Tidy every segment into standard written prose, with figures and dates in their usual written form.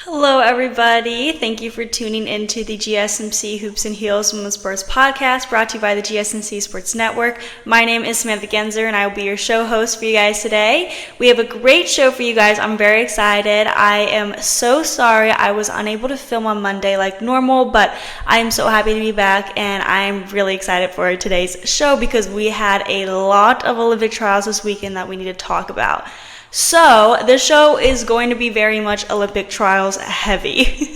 Hello, everybody. Thank you for tuning into the GSMC Hoops and Heels Women's Sports Podcast, brought to you by the GSMC Sports Network. My name is Samantha Genzer, and I will be your show host for you guys today. We have a great show for you guys. I'm very excited. I am so sorry I was unable to film on Monday like normal, but I am so happy to be back, and I'm really excited for today's show because we had a lot of Olympic trials this weekend that we need to talk about. So, the show is going to be very much Olympic trials heavy.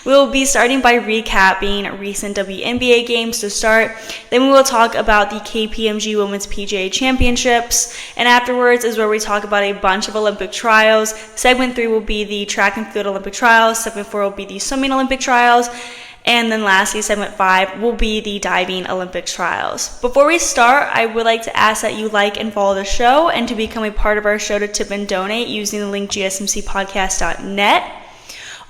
We'll be starting by recapping recent WNBA games to start. Then we will talk about the KPMG Women's PGA Championships. And afterwards is where we talk about a bunch of Olympic trials. Segment 3 will be the track and field Olympic trials. Segment 4 will be the swimming Olympic trials. And then lastly, segment 5 will be the diving Olympic trials. Before we start, I would like to ask that you like and follow the show, and to become a part of our show to tip and donate using the link gsmcpodcast.net.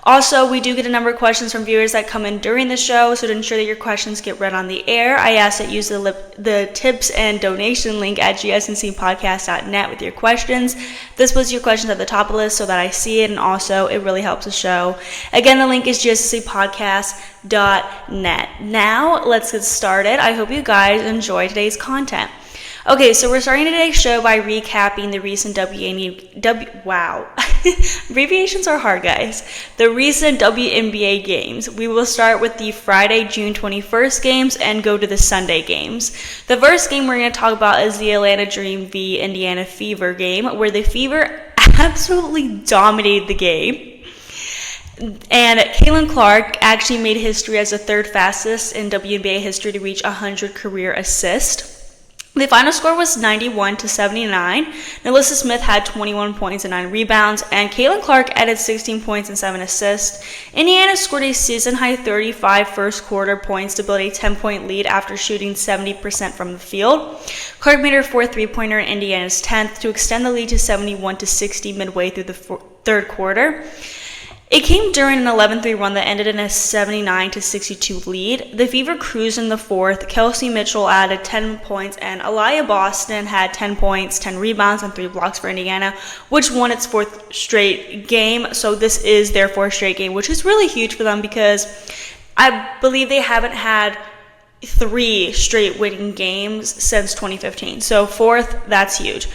Also, we do get a number of questions from viewers that come in during the show, so to ensure that your questions get read on the air, I ask that you use the tips and donation link at gsmcpodcast.net with your questions. This puts your questions at the top of the list so that I see it, and also it really helps the show. Again, the link is gsmcpodcast.net. Now, let's get started. I hope you guys enjoy today's content. Okay, so we're starting today's show by recapping the recent abbreviations are hard, guys. The recent WNBA games. We will start with the Friday, June 21st games and go to the Sunday games. The first game we're going to talk about is the Atlanta Dream v. Indiana Fever game, where the Fever absolutely dominated the game. And Caitlin Clark actually made history as the third fastest in WNBA history to reach 100 career assists. The final score was 91-79. NaLyssa Smith had 21 points and 9 rebounds, and Caitlin Clark added 16 points and 7 assists. Indiana scored a season-high 35 first-quarter points to build a 10-point lead after shooting 70% from the field. Clark made her fourth three-pointer in Indiana's 10th to extend the lead to 71-60 midway through the third quarter. It came during an 11-3 run that ended in a 79-62 lead. The Fever cruised in the fourth. Kelsey Mitchell added 10 points, and Aliyah Boston had 10 points, 10 rebounds, and 3 blocks for Indiana, which won its fourth straight game. So this is their fourth straight game, which is really huge for them because I believe they haven't had 3 straight winning games since 2015. So fourth, that's huge.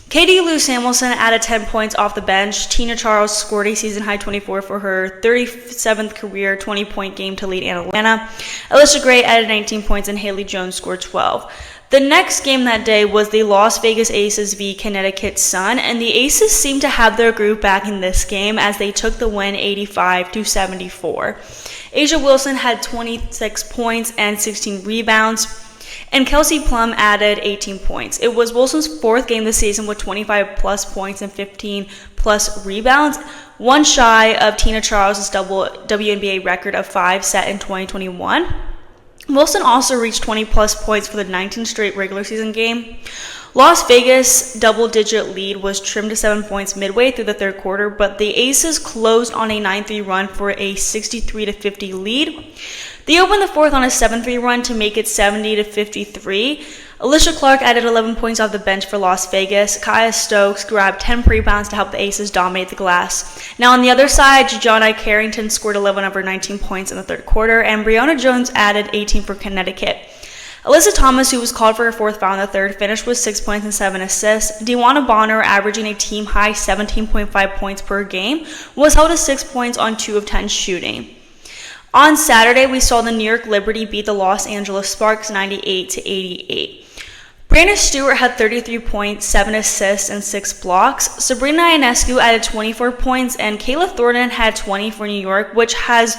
Katie Lou Samuelson added 10 points off the bench. Tina Charles scored a season-high 24 for her 37th career 20-point game to lead Atlanta. Alyssa Gray added 19 points, and Haley Jones scored 12. The next game that day was the Las Vegas Aces v. Connecticut Sun, and the Aces seemed to have their group back in this game as they took the win 85-74. Asia Wilson had 26 points and 16 rebounds. And Kelsey Plum added 18 points. It was Wilson's fourth game this season with 25-plus points and 15-plus rebounds, one shy of Tina Charles' double WNBA record of 5 set in 2021. Wilson also reached 20-plus points for the 19th straight regular season game. Las Vegas' double-digit lead was trimmed to 7 points midway through the third quarter, but the Aces closed on a 9-3 run for a 63-50 lead. They opened the fourth on a 7-3 run to make it 70-53. Alicia Clark added 11 points off the bench for Las Vegas. Kaya Stokes grabbed 10 rebounds to help the Aces dominate the glass. Now on the other side, Jajana Carrington scored 11 of her 19 points in the third quarter, and Breanna Jones added 18 for Connecticut. Alyssa Thomas, who was called for her fourth foul in the third, finished with 6 points and 7 assists. Dewana Bonner, averaging a team-high 17.5 points per game, was held to 6 points on 2 of 10 shooting. On Saturday, we saw the New York Liberty beat the Los Angeles Sparks 98-88. Breanna Stewart had 33 points, 7 assists, and 6 blocks. Sabrina Ionescu added 24 points, and Kayla Thornton had 20 for New York, which has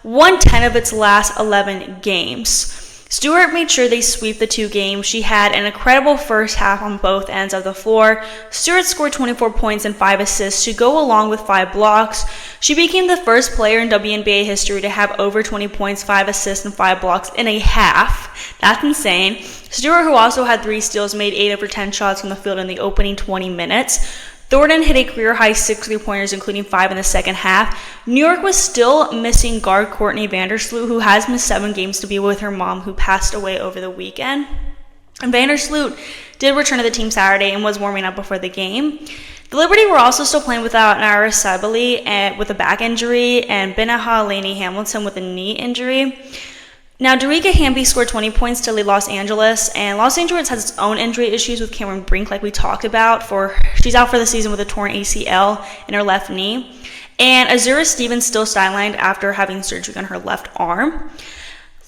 won 10 of its last 11 games. Stewart made sure they sweep the 2 games. She had an incredible first half on both ends of the floor. Stewart scored 24 points and 5 assists to go along with 5 blocks. She became the first player in WNBA history to have over 20 points, 5 assists, and 5 blocks in a half. That's insane. Stewart, who also had 3 steals, made 8 of her 10 shots from the field in the opening 20 minutes. Thornton hit a career-high 6 3-pointers, including 5 in the second half. New York was still missing guard Courtney Vandersloot, who has missed 7 games to be with her mom, who passed away over the weekend. And Vandersloot did return to the team Saturday and was warming up before the game. The Liberty were also still playing without NaLyssa and with a back injury, and Lainey Hamilton with a knee injury. Now, Darica Hamby scored 20 points to lead Los Angeles, and Los Angeles has its own injury issues with Cameron Brink, like we talked about. She's out for the season with a torn ACL in her left knee. And Azura Stevens still sidelined after having surgery on her left arm.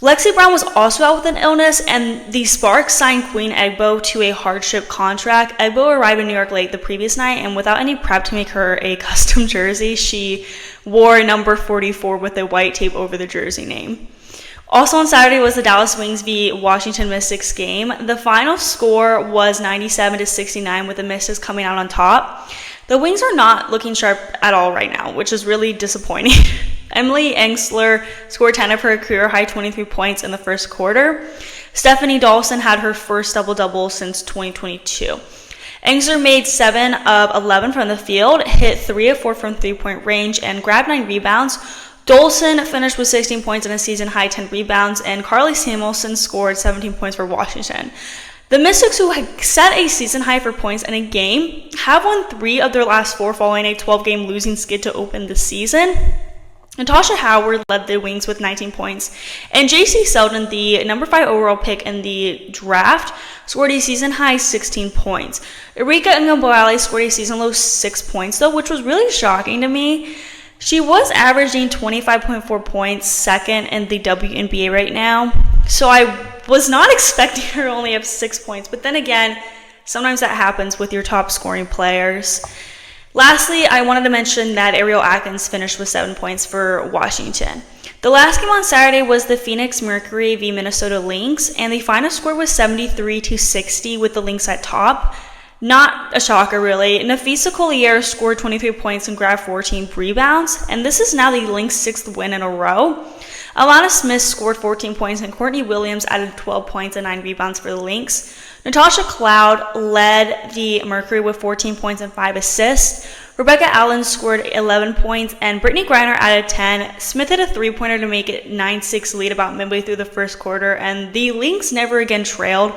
Lexi Brown was also out with an illness, and the Sparks signed Queen Egbo to a hardship contract. Egbo arrived in New York late the previous night, and without any prep to make her a custom jersey, she wore number 44 with a white tape over the jersey name. Also on Saturday was the Dallas Wings v. Washington Mystics game. The final score was 97-69, with the Mystics coming out on top. The Wings are not looking sharp at all right now, which is really disappointing. Emily Engstler scored 10 of her career-high 23 points in the first quarter. Stephanie Dawson had her first double-double since 2022. Engstler made 7 of 11 from the field, hit 3 of 4 from three-point range, and grabbed 9 rebounds. Dolson finished with 16 points and a season-high 10 rebounds, and Carly Samuelson scored 17 points for Washington. The Mystics, who had set a season-high for points in a game, have won 3 of their last 4 following a 12-game losing skid to open the season. Natasha Howard led the Wings with 19 points, and J.C. Selden, the number 5 overall pick in the draft, scored a season-high 16 points. Erika Ngambale scored a season-low 6 points, though, which was really shocking to me. She was averaging 25.4 points, second in the WNBA right now, so I was not expecting her to only have 6 points, but then again, sometimes that happens with your top scoring players. Lastly, I wanted to mention that Ariel Atkins finished with 7 points for Washington. The last game on Saturday was the Phoenix Mercury v. Minnesota Lynx, and the final score was 73-60 with the Lynx at top. Not a shocker, really. Nafisa Collier scored 23 points and grabbed 14 rebounds, and this is now the Lynx' 6th win in a row. Alana Smith scored 14 points, and Courtney Williams added 12 points and 9 rebounds for the Lynx. Natasha Cloud led the Mercury with 14 points and 5 assists. Rebecca Allen scored 11 points, and Brittany Griner added 10. Smith hit a three-pointer to make it 9-6 lead about midway through the first quarter, and the Lynx never again trailed.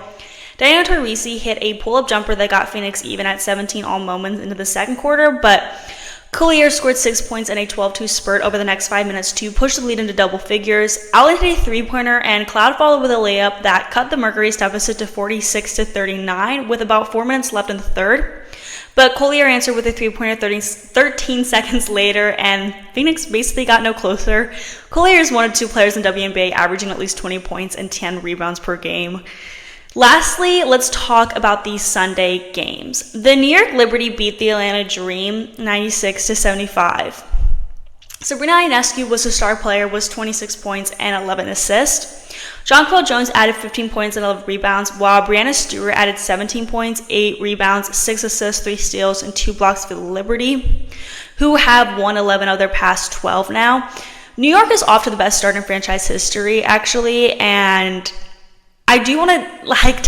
Diana Taurasi hit a pull-up jumper that got Phoenix even at 17 all moments into the second quarter, but Collier scored 6 points in a 12-2 spurt over the next 5 minutes to push the lead into double figures. Allen hit a three-pointer, and Cloud followed with a layup that cut the Mercury's deficit to 46-39 with about 4 minutes left in the third. But Collier answered with a three-pointer 13 seconds later, and Phoenix basically got no closer. Collier is one of 2 players in WNBA averaging at least 20 points and 10 rebounds per game. Lastly, let's talk about these Sunday games. The New York Liberty beat the Atlanta Dream 96-75. Sabrina Ionescu was the star player with 26 points and 11 assists. Jonquel Jones added 15 points and 11 rebounds, while Breanna Stewart added 17 points, 8 rebounds, 6 assists, 3 steals, and 2 blocks for the Liberty, who have won 11 of their past 12 now. New York is off to the best start in franchise history, actually, and I do want to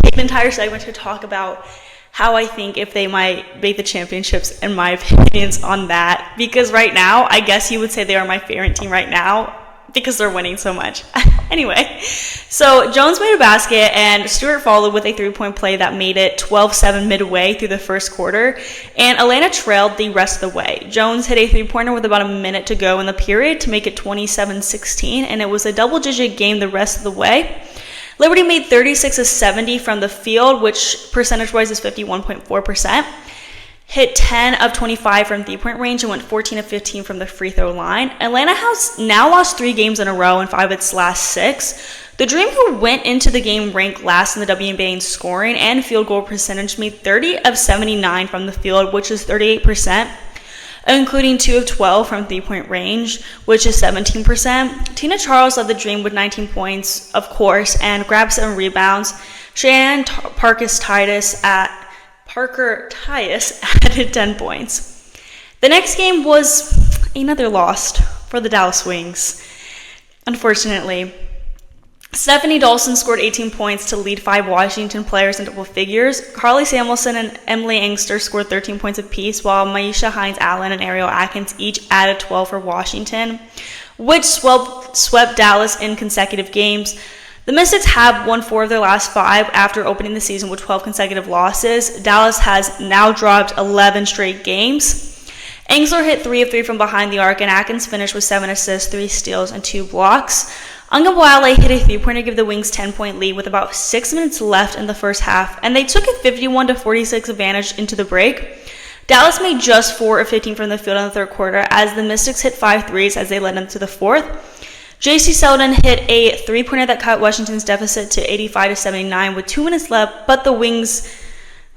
take an entire segment to talk about how I think if they might make the championships and my opinions on that, because right now, I guess you would say they are my favorite team right now because they're winning so much. Anyway, so Jones made a basket and Stewart followed with a three-point play that made it 12-7 midway through the first quarter, and Atlanta trailed the rest of the way. Jones hit a three-pointer with about a minute to go in the period to make it 27-16, and it was a double-digit game the rest of the way. Liberty made 36 of 70 from the field, which percentage-wise is 51.4%. Hit 10 of 25 from three-point range and went 14 of 15 from the free throw line. Atlanta has now lost 3 games in a row in 5 of its last 6. The Dream, who went into the game ranked last in the WNBA in scoring and field goal percentage, made 30 of 79 from the field, which is 38%. Including 2 of 12 from three-point range, which is 17%. Tina Charles led the Dream with 19 points, of course, and grabbed 7 rebounds. Shannon Parker-Titus added 10 points. The next game was another loss for the Dallas Wings, unfortunately. Stephanie Dawson scored 18 points to lead 5 Washington players in double figures. Carly Samuelson and Emily Engster scored 13 points apiece, while Maisha Hines-Allen and Ariel Atkins each added 12 for Washington, which swept Dallas in consecutive games. The Mystics have won 4 of their last 5 after opening the season with 12 consecutive losses. Dallas has now dropped 11 straight games. Angsler hit 3 of 3 from behind the arc, and Atkins finished with 7 assists, 3 steals, and 2 blocks. Ungabwale hit a 3-pointer to give the Wings 10-point lead with about 6 minutes left in the first half, and they took a 51-46 advantage into the break. Dallas made just 4 of 15 from the field in the third quarter as the Mystics hit 5 threes as they led into the fourth. J.C. Selden hit a 3-pointer that cut Washington's deficit to 85-79 with 2 minutes left, but the Wings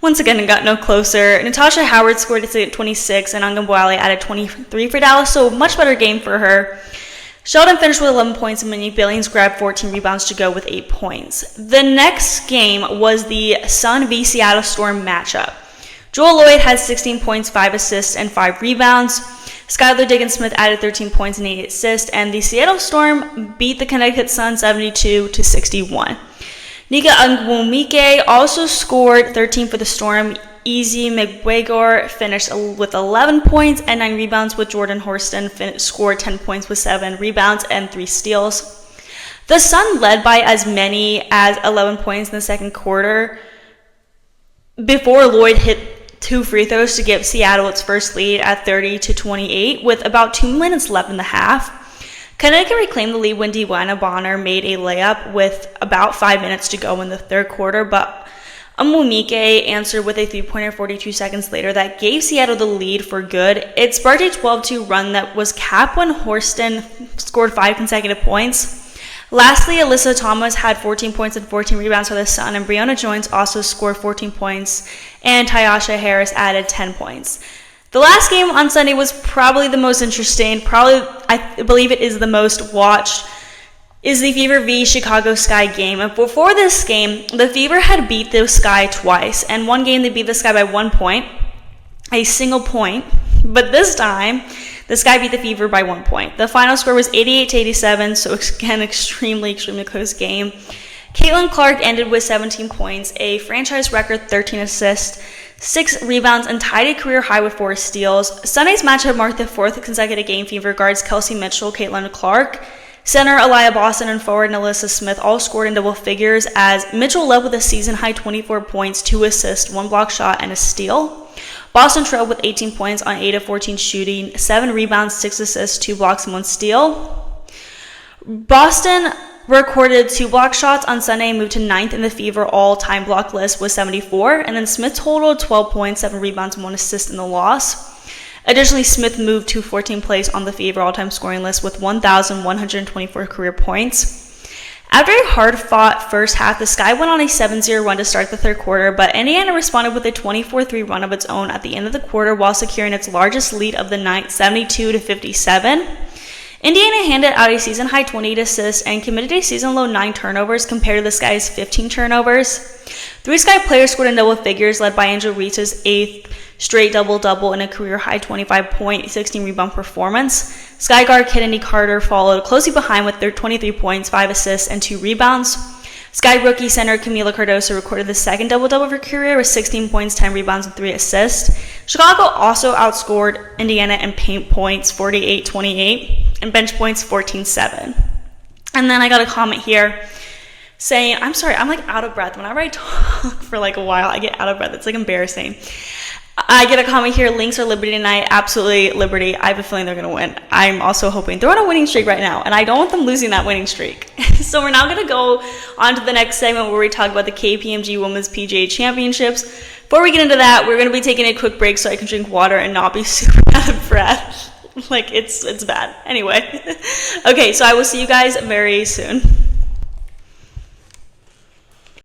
once again got no closer. Natasha Howard scored at 26 and Ungabwale added 23 for Dallas, so a much better game for her. Sheldon finished with 11 points and Monique Billings grabbed 14 rebounds to go with 8 points. The next game was the Sun v Seattle Storm matchup. Joel Lloyd had 16 points, 5 assists, and 5 rebounds. Skylar Diggins-Smith added 13 points and 8 assists, and the Seattle Storm beat the Connecticut Sun 72-61. Nika Onwumike also scored 13 for the Storm. Easy McGregor finished with 11 points and 9 rebounds, with Jordan Horston scored 10 points with 7 rebounds and 3 steals. The Sun led by as many as 11 points in the second quarter before Lloyd hit 2 free throws to give Seattle its first lead at 30-28 with about 2 minutes left in the half. Connecticut reclaimed the lead when Breanna Bonner made a layup with about 5 minutes to go in the third quarter, but Onwumike answered with a 3-pointer 42 seconds later that gave Seattle the lead for good. It sparked a 12-2 run that was capped when Horston scored 5 consecutive points. Lastly, Alyssa Thomas had 14 points and 14 rebounds for the Sun, and Brianna Jones also scored 14 points, and Tyasha Harris added 10 points. The last game on Sunday was probably the most interesting, I believe it is the most watched, is the Fever v Chicago Sky game. And before this game, the Fever had beat the Sky twice, and one game they beat the Sky by 1 point, a single point, but this time, the Sky beat the Fever by 1 point. The final score was 88-87, so again, extremely close game. Caitlin Clark ended with 17 points, a franchise record 13 assists, 6 rebounds, and tied a career high with 4 steals. Sunday's matchup marked the 4th consecutive game Fever guards Kelsey Mitchell, Caitlin Clark, center Aliyah Boston, and forward NaLyssa Smith all scored in double figures as Mitchell led with a season-high 24 points, 2 assists, 1 block shot, and a steal. Boston trailed with 18 points on 8 of 14 shooting, 7 rebounds, 6 assists, 2 blocks, and 1 steal. Boston recorded 2 block shots on Sunday and moved to 9th in the Fever all-time block list with 74, and then Smith totaled 12 points, 7 rebounds, and 1 assist in the loss. Additionally, Smith moved to 14th place on the Fever all-time scoring list with 1,124 career points. After a hard-fought first half, the Sky went on a 7-0 run to start the third quarter, but Indiana responded with a 24-3 run of its own at the end of the quarter while securing its largest lead of the night, 72-57. Indiana handed out a season-high 28 assists and committed a season-low 9 turnovers compared to the Sky's 15 turnovers. 3 Sky players scored in double figures, led by Angel Reese's 8th straight double-double and a career-high 25-point, 16-rebound performance. Sky guard Kennedy Carter followed closely behind with their 23 points, 5 assists, and 2 rebounds. Sky rookie center Camila Cardoso recorded the second double-double of her career with 16 points, 10 rebounds, and 3 assists. Chicago also outscored Indiana in paint points 48-28 and bench points 14-7. And then I got a comment here saying, I'm sorry, I'm like out of breath. Whenever I talk for like a while, I get out of breath. It's like embarrassing. I get a comment here, Lynx or Liberty tonight. Absolutely Liberty. I have a feeling they're going to win. I'm also hoping. They're on a winning streak right now, and I don't want them losing that winning streak. So we're now going to go on to the next segment where we talk about the KPMG Women's PGA Championships. Before we get into that, we're going to be taking a quick break so I can drink water and not be super out of breath. Like, it's bad. Anyway. Okay, so I will see you guys very soon.